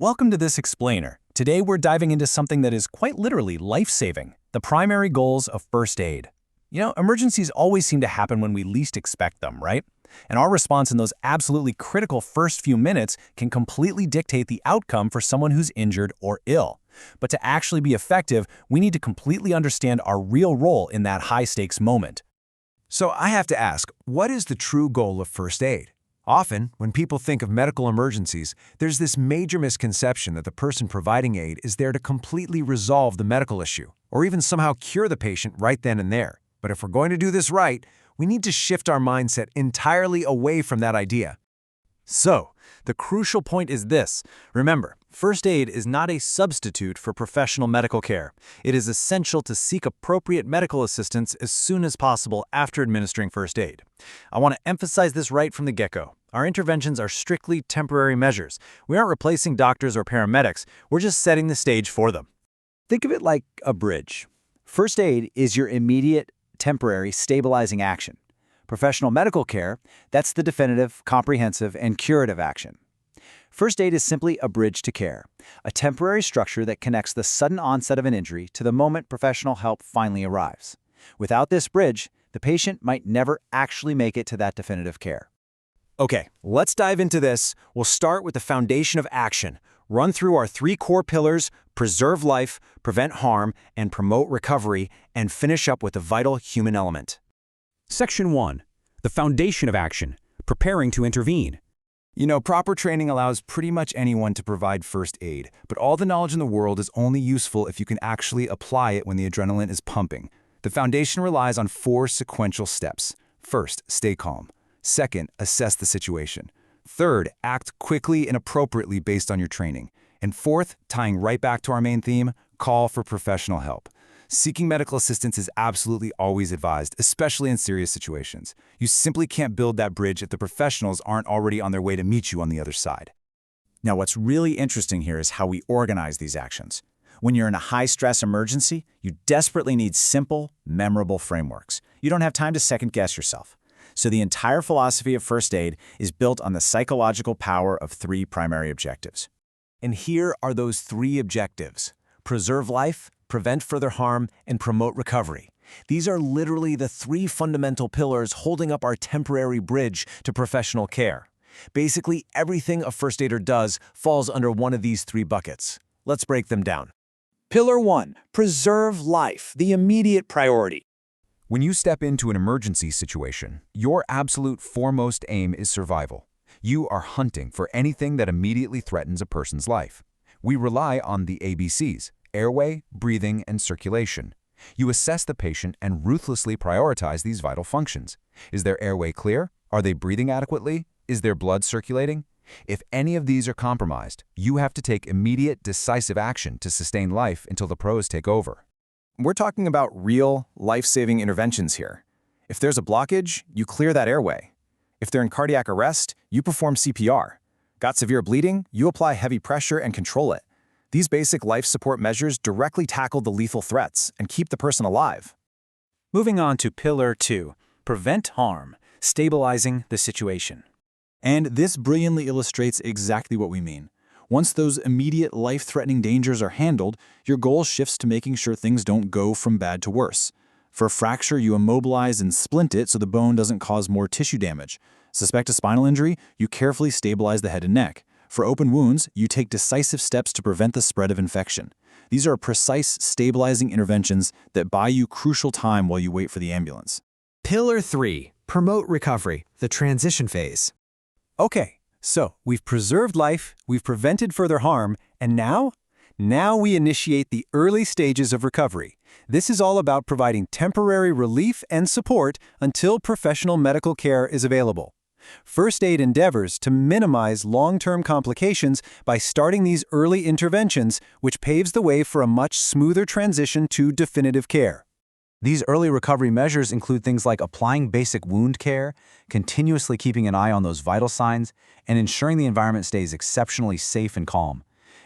Welcome to this explainer. Today we're diving into something that is quite literally life-saving, the primary goals of first aid. Emergencies always seem to happen when we least expect them, right? And our response in those absolutely critical first few minutes can completely dictate the outcome for someone who's injured or ill. But to actually be effective, we need to completely understand our real role in that high-stakes moment. So I have to ask, what is the true goal of first aid? Often, when people think of medical emergencies, there's this major misconception that the person providing aid is there to completely resolve the medical issue, or even somehow cure the patient right then and there. But if we're going to do this right, we need to shift our mindset entirely away from that idea. So, the crucial point is this. Remember, first aid is not a substitute for professional medical care. It is essential to seek appropriate medical assistance as soon as possible after administering first aid. I want to emphasize this right from the get-go. Our interventions are strictly temporary measures. We aren't replacing doctors or paramedics. We're just setting the stage for them. Think of it like a bridge. First aid is your immediate, temporary, stabilizing action. Professional medical care, that's the definitive, comprehensive, and curative action. First aid is simply a bridge to care, a temporary structure that connects the sudden onset of an injury to the moment professional help finally arrives. Without this bridge, the patient might never actually make it to that definitive care. Okay, let's dive into this. We'll start with the foundation of action, run through our 3 core pillars: preserve life, prevent harm, and promote recovery, and finish up with the vital human element. Section 1. The foundation of action, preparing to intervene. Proper training allows pretty much anyone to provide first aid, but all the knowledge in the world is only useful if you can actually apply it when the adrenaline is pumping. The foundation relies on 4 sequential steps. First, stay calm. Second, assess the situation. Third, act quickly and appropriately based on your training. And fourth, tying right back to our main theme, call for professional help. Seeking medical assistance is absolutely always advised, especially in serious situations. You simply can't build that bridge if the professionals aren't already on their way to meet you on the other side. Now, what's really interesting here is how we organize these actions. When you're in a high-stress emergency, you desperately need simple, memorable frameworks. You don't have time to second-guess yourself. So the entire philosophy of first aid is built on the psychological power of 3 primary objectives. And here are those 3 objectives: preserve life, prevent further harm, and promote recovery. These are literally the 3 fundamental pillars holding up our temporary bridge to professional care. Basically, everything a first aider does falls under one of these 3 buckets. Let's break them down. Pillar 1. Preserve life, the immediate priority. When you step into an emergency situation, your absolute foremost aim is survival. You are hunting for anything that immediately threatens a person's life. We rely on the ABCs: airway, breathing, and circulation. You assess the patient and ruthlessly prioritize these vital functions. Is their airway clear? Are they breathing adequately? Is their blood circulating? If any of these are compromised, you have to take immediate, decisive action to sustain life until the pros take over. We're talking about real, life-saving interventions here. If there's a blockage, you clear that airway. If they're in cardiac arrest, you perform CPR. Got severe bleeding, you apply heavy pressure and control it. These basic life support measures directly tackle the lethal threats and keep the person alive. Moving on to Pillar 2, prevent harm, stabilizing the situation. And this brilliantly illustrates exactly what we mean. Once those immediate life-threatening dangers are handled, your goal shifts to making sure things don't go from bad to worse. For a fracture, you immobilize and splint it so the bone doesn't cause more tissue damage. Suspect a spinal injury, you carefully stabilize the head and neck. For open wounds, you take decisive steps to prevent the spread of infection. These are precise, stabilizing interventions that buy you crucial time while you wait for the ambulance. Pillar 3. Promote recovery, the transition phase. Okay. So, we've preserved life, we've prevented further harm, and now we initiate the early stages of recovery. This is all about providing temporary relief and support until professional medical care is available. First aid endeavors to minimize long-term complications by starting these early interventions, which paves the way for a much smoother transition to definitive care. These early recovery measures include things like applying basic wound care, continuously keeping an eye on those vital signs, and ensuring the environment stays exceptionally safe and calm.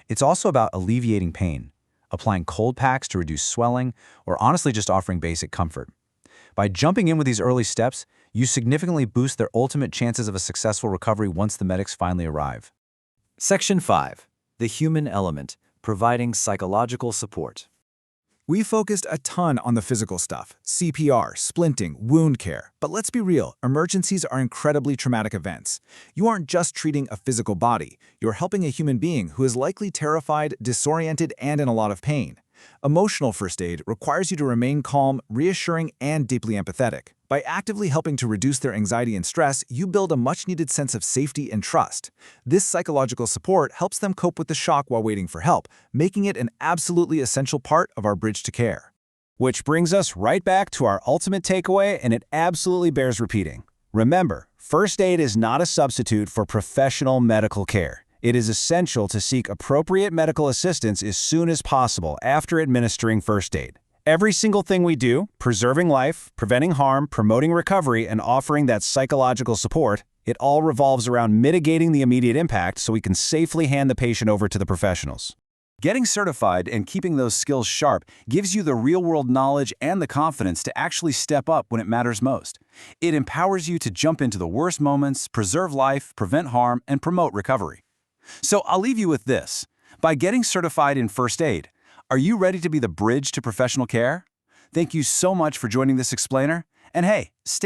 It's also about alleviating pain, applying cold packs to reduce swelling, or honestly just offering basic comfort. By jumping in with these early steps, you significantly boost their ultimate chances of a successful recovery once the medics finally arrive. Section 5. the human element, providing psychological support. We focused a ton on the physical stuff, CPR, splinting, wound care. But let's be real, emergencies are incredibly traumatic events. You aren't just treating a physical body, you're helping a human being who is likely terrified, disoriented, and in a lot of pain. Emotional first aid requires you to remain calm, reassuring, and deeply empathetic. By actively helping to reduce their anxiety and stress, you build a much-needed sense of safety and trust. This psychological support helps them cope with the shock while waiting for help, making it an absolutely essential part of our bridge to care. Which brings us right back to our ultimate takeaway, and it absolutely bears repeating. Remember, first aid is not a substitute for professional medical care. It is essential to seek appropriate medical assistance as soon as possible after administering first aid. Every single thing we do, preserving life, preventing harm, promoting recovery, and offering that psychological support, it all revolves around mitigating the immediate impact so we can safely hand the patient over to the professionals. Getting certified and keeping those skills sharp gives you the real-world knowledge and the confidence to actually step up when it matters most. It empowers you to jump into the worst moments, preserve life, prevent harm, and promote recovery. So I'll leave you with this. By getting certified in first aid, are you ready to be the bridge to professional care? Thank you so much for joining this explainer. And hey, stay